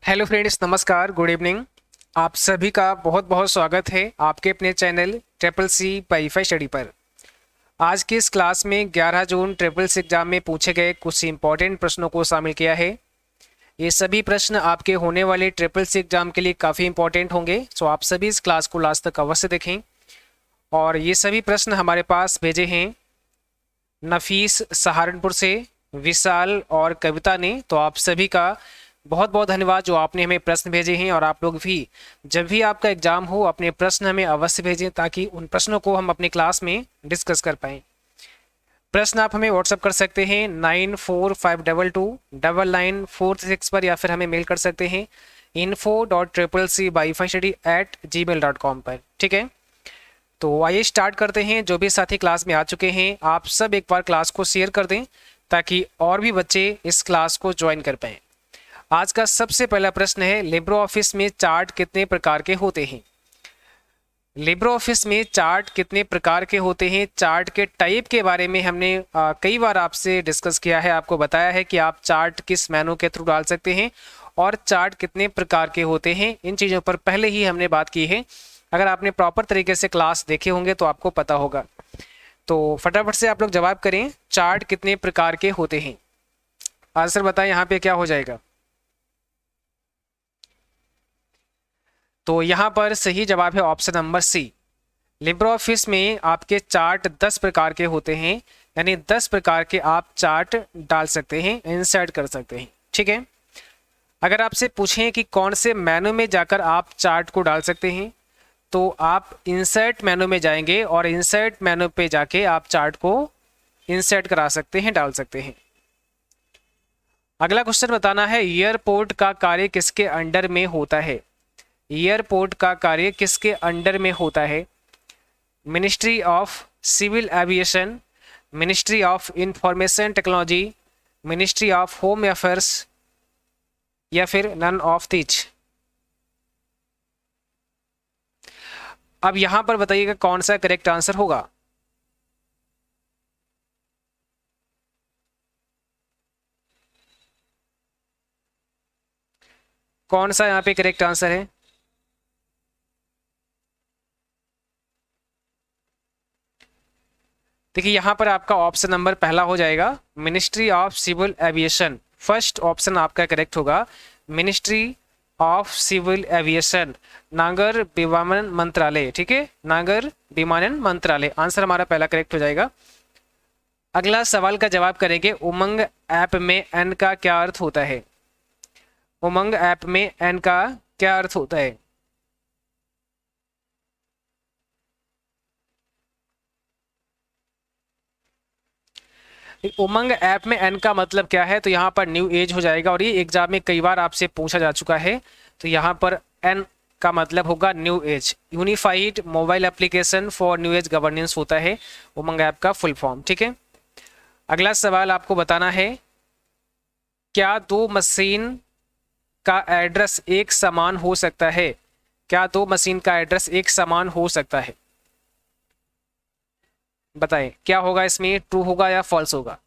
Hello friends, नमस्कार, good evening. आप सभी का बहुत बहुत स्वागत है आपके अपने channel triple C wifi study पर। आज की इस क्लास में 11 जून ट्रिपल सी एग्जाम में पूछे गए कुछ इंपॉर्टेंट प्रश्नों को शामिल किया है। ये सभी प्रश्न आपके होने वाले ट्रिपल सी एग्जाम के लिए काफ़ी इंपॉर्टेंट होंगे, सो आप सभी इस क्लास को लास्ट तक अवश्य देखें। और ये सभी प्रश्न हमारे पास भेजे हैं नफीस सहारनपुर से, विशाल और कविता ने। तो आप सभी का बहुत बहुत धन्यवाद जो आपने हमें प्रश्न भेजे हैं। और आप लोग भी जब भी आपका एग्जाम हो अपने प्रश्न हमें अवश्य भेजें ताकि उन प्रश्नों को हम अपनी क्लास में डिस्कस कर पाएँ। प्रश्न आप हमें व्हाट्सअप कर सकते हैं 9452299436 पर, या फिर हमें मेल कर सकते हैं info.triplec@gmail.com पर। ठीक है, तो आइए स्टार्ट करते हैं। जो भी साथी क्लास में आ चुके हैं आप सब एक बार क्लास को शेयर कर दें ताकि और भी बच्चे इस क्लास को ज्वाइन कर पाएँ। आज का सबसे पहला प्रश्न है, लिब्रो ऑफिस में चार्ट कितने प्रकार के होते हैं? लिब्रो ऑफिस में चार्ट कितने प्रकार के होते हैं? चार्ट के टाइप के बारे में हमने कई बार आपसे डिस्कस किया है, आपको बताया है कि आप चार्ट किस मेनू के थ्रू डाल सकते हैं और चार्ट कितने प्रकार के होते हैं। इन चीज़ों पर पहले ही हमने बात की है। अगर आपने प्रॉपर तरीके से क्लास देखे होंगे तो आपको पता होगा। तो फटाफट से आप लोग जवाब करें, चार्ट कितने प्रकार के होते हैं? आंसर बताएं यहाँ पे क्या हो जाएगा। तो यहाँ पर सही जवाब है option number C. Libre office में आपके चार्ट 10 प्रकार के होते हैं, यानी 10 प्रकार के आप चार्ट डाल सकते हैं, इंसर्ट कर सकते हैं। ठीक है, अगर आपसे पूछें कि कौन से मेनू में जाकर आप चार्ट को डाल सकते हैं तो आप इंसर्ट मेनू में जाएंगे और इंसर्ट मेनू पे जाके आप चार्ट को इंसर्ट करा सकते हैं, डाल सकते हैं। अगला क्वेश्चन बताना है, एयरपोर्ट का कार्य किसके अंडर में होता है? एयरपोर्ट का कार्य किसके अंडर में होता है? Ministry of civil aviation, ministry of information technology, ministry of home affairs, या फिर नन ऑफ दीज। अब यहां पर बताइएगा कौन सा करेक्ट आंसर होगा। कौन सा यहाँ पे करेक्ट आंसर है? देखिए यहाँ पर आपका ऑप्शन नंबर पहला हो जाएगा ministry of civil aviation. First option आपका करेक्ट होगा, मिनिस्ट्री ऑफ सिविल एविएशन, नागर विमानन मंत्रालय। ठीक है, नागर विमानन मंत्रालय आंसर हमारा पहला करेक्ट हो जाएगा। अगला सवाल का जवाब करेंगे, उमंग ऐप में एन का क्या अर्थ होता है? उमंग ऐप में एन का क्या अर्थ होता है? उमंग ऐप में एन का मतलब क्या है? तो यहाँ पर न्यू एज हो जाएगा और ये एग्जाम में कई बार आपसे पूछा जा चुका है। तो यहाँ पर एन का मतलब होगा new age, unified mobile application for new age governance होता है उमंग ऐप का फुल फॉर्म। ठीक है, अगला सवाल आपको बताना है, क्या दो मशीन का एड्रेस एक समान हो सकता है? क्या दो मशीन का एड्रेस एक समान हो सकता है? बताएं क्या होगा इसमें, ट्रू होगा या फॉल्स होगा?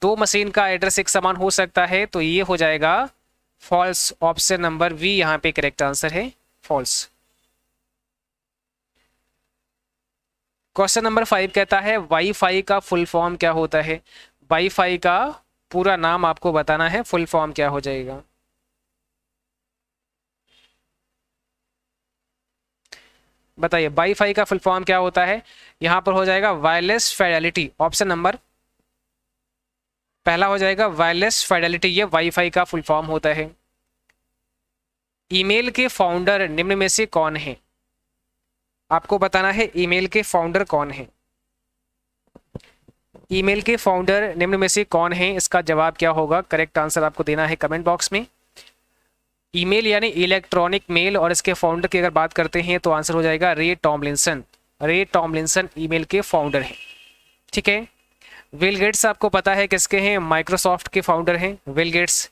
दो मशीन का एड्रेस एक समान हो सकता है तो ये हो जाएगा फॉल्स। ऑप्शन नंबर वी यहाँ पे करेक्ट आंसर है, फॉल्स। क्वेश्चन नंबर 5 कहता है, वाईफाई का फुल फॉर्म क्या होता है? वाईफाई का पूरा नाम आपको बताना है, फुल फॉर्म क्या हो जाएगा। बताइए वाईफाई का फुल फॉर्म क्या होता है? यहां पर हो जाएगा वायरलेस फाइडेलिटी। ऑप्शन नंबर पहला हो जाएगा वायरलेस फाइडेलिटी, ये वाईफाई का फुल फॉर्म होता है। ईमेल के फाउंडर निम्न में से कौन है? आपको बताना है ईमेल के फाउंडर कौन है। ईमेल के फाउंडर निम्न में से कौन है, इसका जवाब क्या होगा? करेक्ट आंसर आपको देना है कमेंट बॉक्स में। ईमेल यानी इलेक्ट्रॉनिक मेल, और इसके फाउंडर की अगर बात करते हैं तो आंसर हो जाएगा रे टॉमलिंसन। रे टॉमलिंसन ईमेल के फाउंडर हैं। ठीक है, विल गेट्स आपको पता है किसके हैं? माइक्रोसॉफ्ट के फाउंडर हैं विल गेट्स।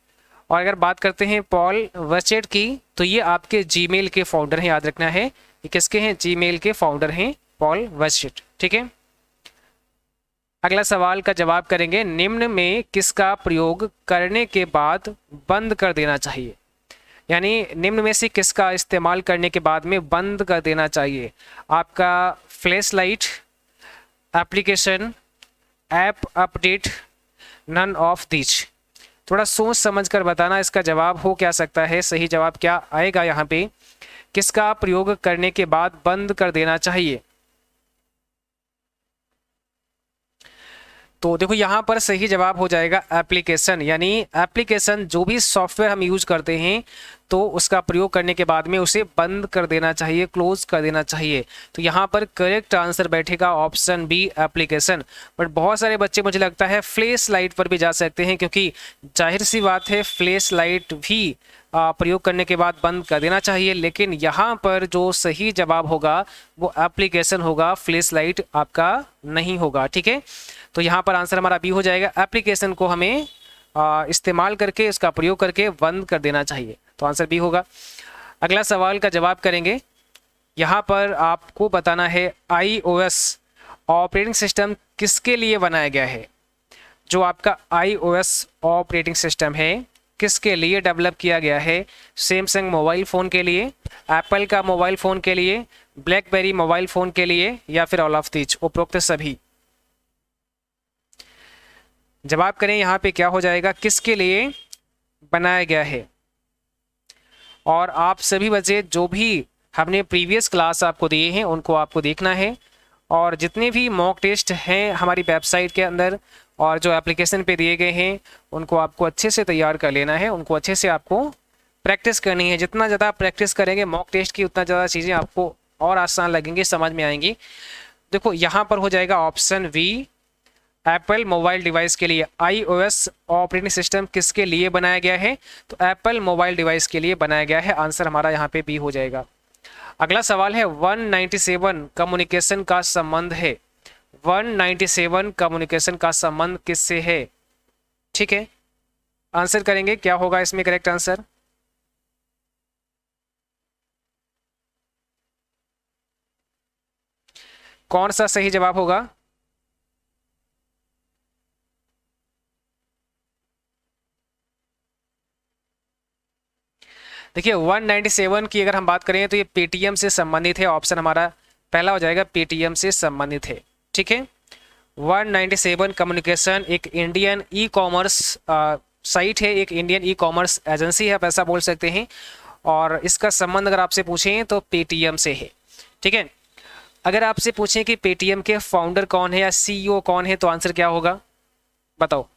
और अगर बात करते हैं पॉल वर्चेट की तो ये आपके जीमेल के फाउंडर हैं, याद रखना है ये किसके हैं? जीमेल के फाउंडर हैं पॉल वर्चेट। ठीक है, अगला सवाल का जवाब करेंगे, निम्न में किसका प्रयोग करने के बाद बंद कर देना चाहिए? यानी निम्न में से किसका इस्तेमाल करने के बाद में बंद कर देना चाहिए? आपका flash light, application, app update, none of this. थोड़ा सोच समझ कर बताना इसका जवाब हो क्या सकता है, सही जवाब क्या आएगा यहाँ पे, किसका प्रयोग करने के बाद बंद कर देना चाहिए? तो देखो यहाँ पर सही जवाब हो जाएगा एप्लीकेशन। यानी एप्लीकेशन जो भी सॉफ्टवेयर हम यूज करते हैं तो उसका प्रयोग करने के बाद में उसे बंद कर देना चाहिए, क्लोज कर देना चाहिए। तो यहाँ पर करेक्ट आंसर बैठेगा ऑप्शन बी, एप्लीकेशन। बट बहुत सारे बच्चे मुझे लगता है फ्लैश लाइट पर भी जा सकते हैं, क्योंकि जाहिर सी बात है फ्लैश लाइट भी प्रयोग करने के बाद बंद कर देना चाहिए, लेकिन यहाँ पर जो सही जवाब होगा वो एप्लीकेशन होगा, फ्लैश लाइट आपका नहीं होगा। ठीक है, तो यहाँ पर आंसर हमारा बी हो जाएगा। एप्लीकेशन को हमें इस्तेमाल करके, उसका प्रयोग करके बंद कर देना चाहिए, तो आंसर बी होगा। अगला सवाल का जवाब करेंगे। यहाँ पर आपको बताना है iOS ऑपरेटिंग सिस्टम किसके लिए बनाया गया है? जो आपका iOS ऑपरेटिंग सिस्टम है किसके लिए डेवलप किया गया है? सैमसंग मोबाइल फ़ोन के लिए, एप्पल का मोबाइल फ़ोन के लिए, ब्लैकबेरी मोबाइल फ़ोन के लिए, या फिर ऑल ऑफ दीज, उपरोक्त सभी। जवाब करें यहाँ पे क्या हो जाएगा, किसके लिए बनाया गया है? और आप सभी बच्चे जो भी हमने प्रीवियस क्लास आपको दिए हैं उनको आपको देखना है, और जितने भी मॉक टेस्ट हैं हमारी वेबसाइट के अंदर और जो एप्लीकेशन पे दिए गए हैं उनको आपको अच्छे से तैयार कर लेना है, उनको अच्छे से आपको प्रैक्टिस करनी है। जितना ज़्यादा प्रैक्टिस करेंगे मॉक टेस्ट की उतना ज़्यादा चीज़ें आपको और आसान लगेंगी, समझ में आएंगी। देखो यहाँ पर हो जाएगा option V, Apple mobile device के लिए iOS ऑपरेटिंग सिस्टम किसके लिए बनाया गया है? तो एप्पल मोबाइल डिवाइस के लिए बनाया गया है, आंसर हमारा यहाँ पे बी हो जाएगा। अगला सवाल है 197 कम्युनिकेशन का संबंध है। 197 कम्युनिकेशन का संबंध किससे है? ठीक है, आंसर करेंगे क्या होगा इसमें करेक्ट आंसर? कौन सा सही जवाब होगा? देखिए 197 की अगर हम बात करें तो ये पेटीएम से संबंधित है, ऑप्शन हमारा पहला हो जाएगा, पेटीएम से संबंधित है। ठीक है, 197 कम्युनिकेशन एक इंडियन ई कॉमर्स साइट है, एक इंडियन ई कॉमर्स एजेंसी है, आप ऐसा बोल सकते हैं, और इसका संबंध अगर आपसे पूछें तो पेटीएम से है। ठीक है, अगर आपसे पूछें कि पेटीएम के फाउंडर कौन है या सीईओ कौन है तो आंसर क्या होगा, बताओ।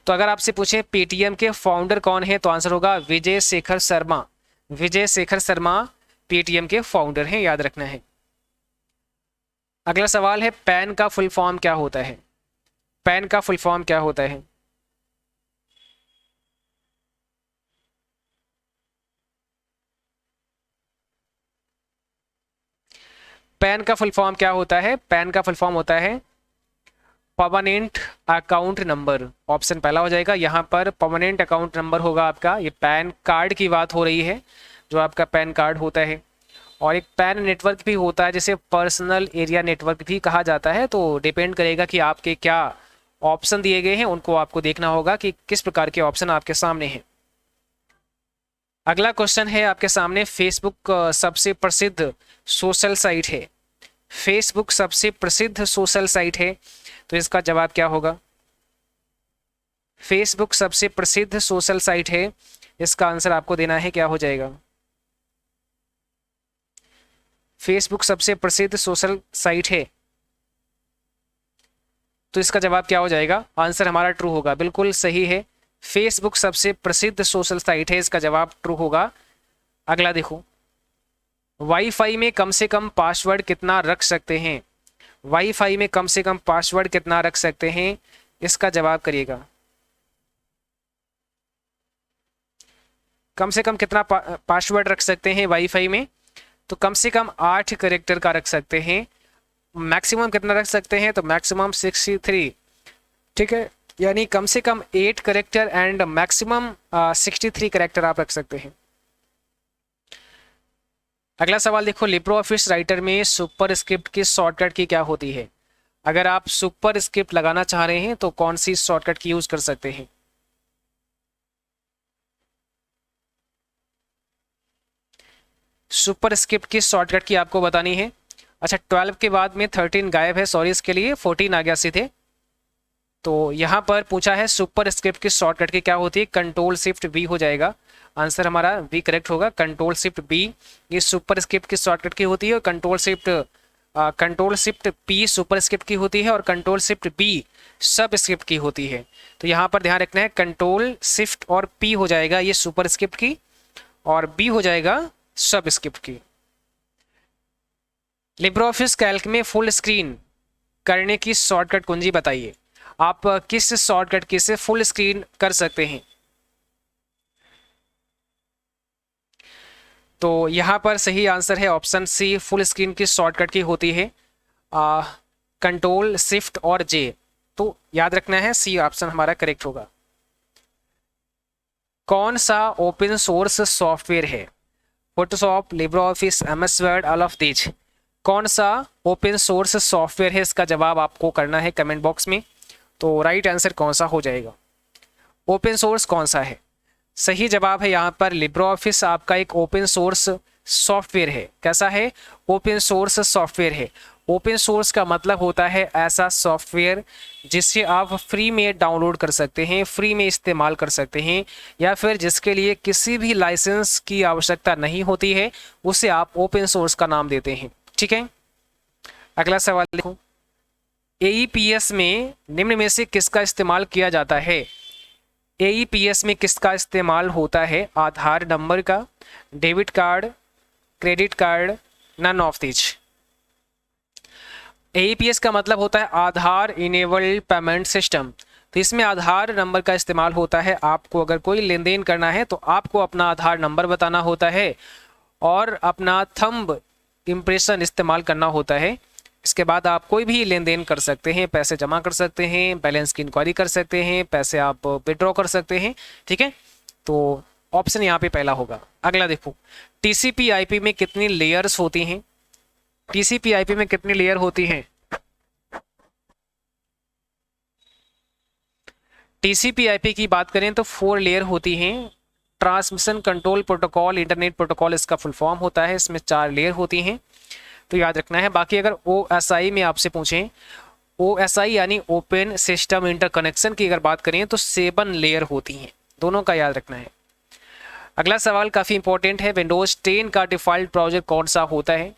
तो अगर आपसे पूछें पेटीएम के फाउंडर कौन है तो आंसर होगा विजय शेखर शर्मा। विजय शेखर शर्मा पेटीएम के फाउंडर हैं, याद रखना है। अगला सवाल है पैन का फुल फॉर्म क्या होता है? पैन का फुल फॉर्म क्या होता है? पैन का फुल फॉर्म क्या होता है? पैन का फुल फॉर्म होता है परमानेंट अकाउंट नंबर, ऑप्शन पहला हो जाएगा। यहाँ पर परमानेंट अकाउंट नंबर होगा आपका, ये पैन कार्ड की बात हो रही है, जो आपका पैन कार्ड होता है। और एक पैन नेटवर्क भी होता है जिसे पर्सनल एरिया नेटवर्क भी कहा जाता है, तो डिपेंड करेगा कि आपके क्या ऑप्शन दिए गए हैं, उनको आपको देखना होगा कि किस प्रकार के ऑप्शन आपके सामने हैं। अगला क्वेश्चन है आपके सामने, फेसबुक सबसे प्रसिद्ध सोशल साइट है। फेसबुक सबसे प्रसिद्ध सोशल साइट है, तो इसका जवाब क्या होगा? फेसबुक सबसे प्रसिद्ध सोशल साइट है, इसका आंसर आपको देना है, क्या हो जाएगा? फेसबुक सबसे प्रसिद्ध सोशल साइट है, तो इसका जवाब क्या हो जाएगा? आंसर हमारा ट्रू होगा, बिल्कुल सही है। फेसबुक सबसे प्रसिद्ध सोशल साइट है, इसका जवाब ट्रू होगा। अगला देखो, वाईफाई में कम से कम पासवर्ड कितना रख सकते हैं? वाईफाई में कम से कम पासवर्ड कितना रख सकते हैं, इसका जवाब करिएगा। कम से कम कितना पासवर्ड रख सकते हैं वाईफाई में? तो कम से कम 8 कैरेक्टर का रख सकते हैं। मैक्सिमम कितना रख सकते हैं? तो मैक्सिमम 63। ठीक है, यानी कम से कम 8 कैरेक्टर एंड मैक्सिमम 63 कैरेक्टर आप रख सकते हैं। अगला सवाल देखो, लिब्रे ऑफिस राइटर में सुपर स्क्रिप्ट की शॉर्टकट की क्या होती है? अगर आप सुपर स्क्रिप्ट लगाना चाह रहे हैं तो कौन सी शॉर्टकट की यूज कर सकते हैं? सुपर स्क्रिप्ट की शॉर्टकट की आपको बतानी है। अच्छा, 12 के बाद में 13 गायब है, सॉरी इसके लिए, 14 आ गया सीधे। तो यहाँ पर पूछा है सुपर स्क्रिप्ट की शॉर्टकट की क्या होती है, कंट्रोल शिफ्ट बी हो जाएगा। आंसर हमारा बी करेक्ट होगा, कंट्रोल शिफ्ट बी ये सुपर स्क्रिप्ट की शॉर्टकट की होती है। और control shift P super script की होती है और कंट्रोल शिफ्ट बी सब स्क्रिप्ट की होती है। तो यहाँ पर ध्यान रखना है, कंट्रोल शिफ्ट और पी हो जाएगा ये सुपर स्क्रिप्ट की और बी हो जाएगा सब स्क्रिप्ट की। लिब्रे ऑफिस कैल्क में फुल स्क्रीन करने की शॉर्टकट कुंजी बताइए। आप किस शॉर्टकट की से फुल स्क्रीन कर सकते हैं? तो यहाँ पर सही आंसर है ऑप्शन सी, फुल स्क्रीन की शॉर्टकट की होती है कंट्रोल शिफ्ट और जे। तो याद रखना है सी ऑप्शन हमारा करेक्ट होगा। कौन सा ओपन सोर्स सॉफ्टवेयर है? Photoshop, Libre office, MS word, all of these. कौन सा ओपन सोर्स सॉफ्टवेयर है, इसका जवाब आपको करना है कमेंट बॉक्स में। तो राइट आंसर कौन सा हो जाएगा? ओपन सोर्स कौन सा है? सही जवाब है यहाँ पर लिब्रे ऑफिस आपका एक ओपन सोर्स सॉफ्टवेयर है। कैसा है? ओपन सोर्स सॉफ्टवेयर है। ओपन सोर्स का मतलब होता है ऐसा सॉफ्टवेयर जिसे आप फ्री में डाउनलोड कर सकते हैं, फ्री में इस्तेमाल कर सकते हैं, या फिर जिसके लिए किसी भी लाइसेंस की आवश्यकता नहीं होती है, उसे आप ओपन सोर्स का नाम देते हैं। ठीक है, अगला सवाल देखो। एईपीएस में निम्न में से किसका इस्तेमाल किया जाता है? एईपीएस में किसका इस्तेमाल होता है? आधार नंबर का, debit card, credit card, none of these. AEPS का मतलब होता है आधार इनेबल्ड पेमेंट सिस्टम। तो इसमें आधार नंबर का इस्तेमाल होता है। आपको अगर कोई लेन देन करना है तो आपको अपना आधार नंबर बताना होता है और अपना थंब इम्प्रेशन इस्तेमाल करना होता है। इसके बाद आप कोई भी लेन देन कर सकते हैं, पैसे जमा कर सकते हैं, बैलेंस की इंक्वायरी कर सकते हैं, पैसे आप विड्रॉ कर सकते हैं। ठीक है, तो ऑप्शन यहाँ पे पहला होगा। अगला देखो, टीसीपी आईपी में कितनी लेयर्स होती हैं? टीसीपी आईपी में कितनी लेयर होती हैं? टीसीपी आईपी की बात करें तो 4 लेयर होती हैं। Transmission control protocol, internet protocol इसका फुल फॉर्म होता है। इसमें 4 लेयर होती हैं, तो याद रखना है। बाकी अगर ओएसआई में आपसे पूछें, ओएसआई यानी ओपन सिस्टम इंटरकनेक्शन की अगर बात करें तो 7 लेयर होती हैं। दोनों का याद रखना है। अगला सवाल काफ़ी इंपॉर्टेंट है, विंडोज 10 का डिफ़ॉल्ट ब्राउज़र कौन सा होता है?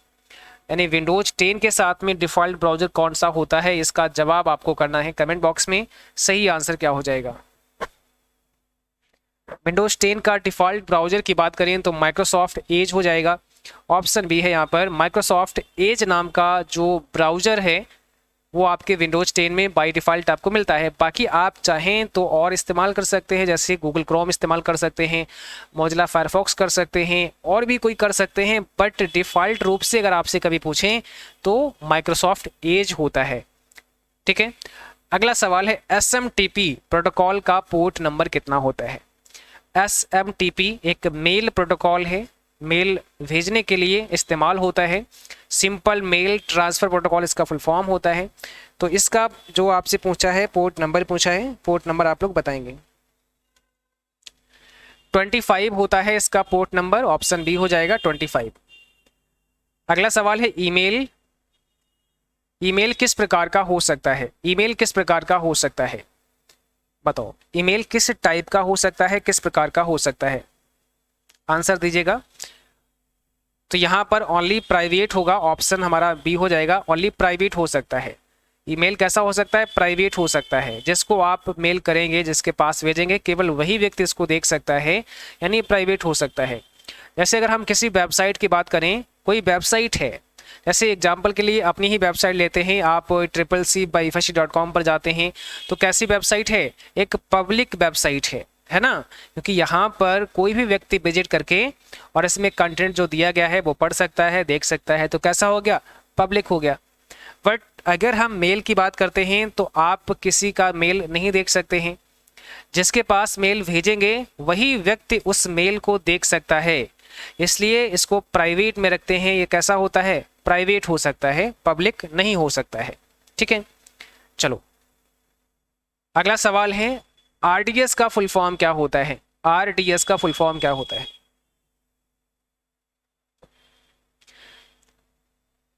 यानी विंडोज 10 के साथ में डिफ़ॉल्ट ब्राउज़र कौन सा होता है, इसका जवाब आपको करना है कमेंट बॉक्स में। सही आंसर क्या हो जाएगा? विंडोज 10 का डिफ़ॉल्ट ब्राउज़र की बात करें तो माइक्रोसॉफ्ट एज हो जाएगा। ऑप्शन बी है यहाँ पर, माइक्रोसॉफ्ट एज नाम का जो ब्राउज़र है वो आपके विंडोज 10 में बाय डिफ़ॉल्ट आपको मिलता है। बाकी आप चाहें तो और इस्तेमाल कर सकते हैं, जैसे गूगल क्रोम इस्तेमाल कर सकते हैं, मोजिला फायरफॉक्स कर सकते हैं, और भी कोई कर सकते हैं, बट डिफ़ॉल्ट रूप से अगर आपसे कभी पूछें तो माइक्रोसॉफ्ट एज होता है। ठीक है, अगला सवाल है, SMTP प्रोटोकॉल का पोर्ट नंबर कितना होता है? SMTP एक मेल प्रोटोकॉल है, मेल भेजने के लिए इस्तेमाल होता है। सिंपल मेल ट्रांसफ़र प्रोटोकॉल इसका फुल फॉर्म होता है। तो इसका जो आपसे पूछा है पोर्ट नंबर पूछा है, पोर्ट नंबर आप लोग बताएंगे। 25 होता है इसका पोर्ट नंबर, ऑप्शन बी हो जाएगा 25। अगला सवाल है, ईमेल। ईमेल किस प्रकार का हो सकता है? ईमेल किस प्रकार का हो सकता है? बताओ, ईमेल किस टाइप का हो सकता है, किस प्रकार का हो सकता है? आंसर दीजिएगा। तो यहाँ पर ओनली प्राइवेट होगा, ऑप्शन हमारा बी हो जाएगा, ओनली प्राइवेट हो सकता है। ईमेल कैसा हो सकता है? प्राइवेट हो सकता है। जिसको आप मेल करेंगे, जिसके पास भेजेंगे, केवल वही व्यक्ति इसको देख सकता है, यानी प्राइवेट हो सकता है। जैसे अगर हम किसी वेबसाइट की बात करें, कोई वेबसाइट है, जैसे एग्जाम्पल के लिए अपनी ही वेबसाइट लेते हैं, आप CCC.com पर जाते हैं, तो कैसी वेबसाइट है? एक पब्लिक वेबसाइट है ना, क्योंकि यहाँ पर कोई भी व्यक्ति विजिट करके और इसमें कंटेंट जो दिया गया है वो पढ़ सकता है, देख सकता है, तो कैसा हो गया? पब्लिक हो गया। बट अगर हम मेल की बात करते हैं तो आप किसी का मेल नहीं देख सकते हैं, जिसके पास मेल भेजेंगे वही व्यक्ति उस मेल को देख सकता है, इसलिए इसको प्राइवेट में रखते हैं। ये कैसा होता है? प्राइवेट हो सकता है, पब्लिक नहीं हो सकता है। ठीक है, चलो अगला सवाल है, आरडीएस का फुल फॉर्म क्या होता है? आरडीएस का फुल फॉर्म क्या होता है?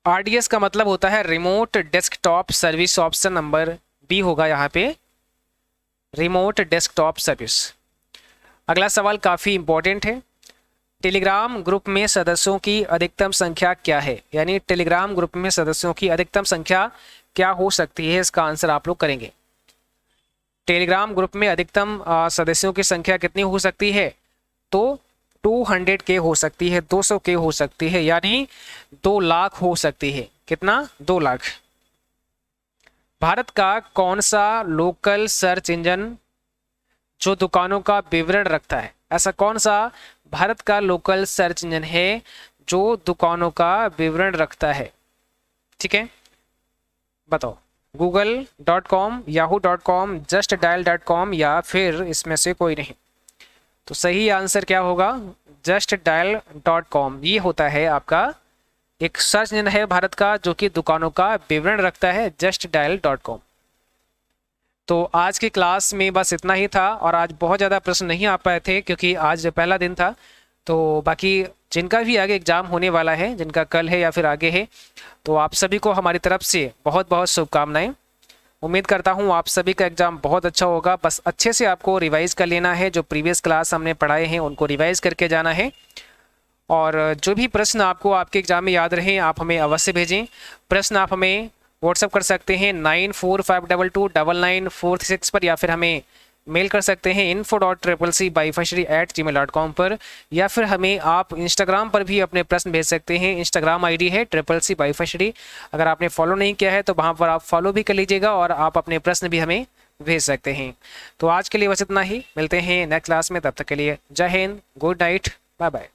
आरडीएस का मतलब होता है remote desktop service. Option number B होगा यहाँ पे, रिमोट डेस्कटॉप सर्विस। अगला सवाल काफ़ी इंपॉर्टेंट है, टेलीग्राम ग्रुप में सदस्यों की अधिकतम संख्या क्या है? यानी टेलीग्राम ग्रुप में सदस्यों की अधिकतम संख्या क्या हो सकती है, इसका आंसर आप लोग करेंगे। टेलीग्राम ग्रुप में अधिकतम सदस्यों की संख्या कितनी हो सकती है? तो 200 के हो सकती है, 200 के हो सकती है, यानी 2 लाख हो सकती है। कितना? 2 लाख। भारत का कौन सा लोकल सर्च इंजन जो दुकानों का विवरण रखता है? ऐसा कौन सा भारत का लोकल सर्च इंजन है जो दुकानों का विवरण रखता है? ठीक है, बताओ। google.com, yahoo.com, justdial.com या फिर इसमें से कोई नहीं? तो सही आंसर क्या होगा? justdial.com। ये होता है आपका एक सर्च इंजन है भारत का जो कि दुकानों का विवरण रखता है, justdial.com। तो आज की क्लास में बस इतना ही था, और आज बहुत ज़्यादा प्रश्न नहीं आ पाए थे क्योंकि आज पहला दिन था। तो बाकी जिनका भी आगे एग्ज़ाम होने वाला है, जिनका कल है या फिर आगे है, तो आप सभी को हमारी तरफ से बहुत बहुत शुभकामनाएं। उम्मीद करता हूँ आप सभी का एग्ज़ाम बहुत अच्छा होगा। बस अच्छे से आपको रिवाइज़ कर लेना है, जो प्रीवियस क्लास हमने पढ़ाए हैं उनको रिवाइज़ करके जाना है। और जो भी प्रश्न आपको आपके एग्ज़ाम में याद रहे आप हमें अवश्य भेजें। प्रश्न आप हमें व्हाट्सअप कर सकते हैं 9452299436 पर, या फिर हमें मेल कर सकते हैं info.cccbyfashery@gmail.com पर, या फिर हमें आप इंस्टाग्राम पर भी अपने प्रश्न भेज सकते हैं। इंस्टाग्राम आईडी है CCCbyfashery। अगर आपने फॉलो नहीं किया है तो वहाँ पर आप फॉलो भी कर लीजिएगा और आप अपने प्रश्न भी हमें भेज सकते हैं। तो आज के लिए बस इतना ही, मिलते हैं नेक्स्ट क्लास में। तब तक के लिए Jai Hind, good night, bye bye.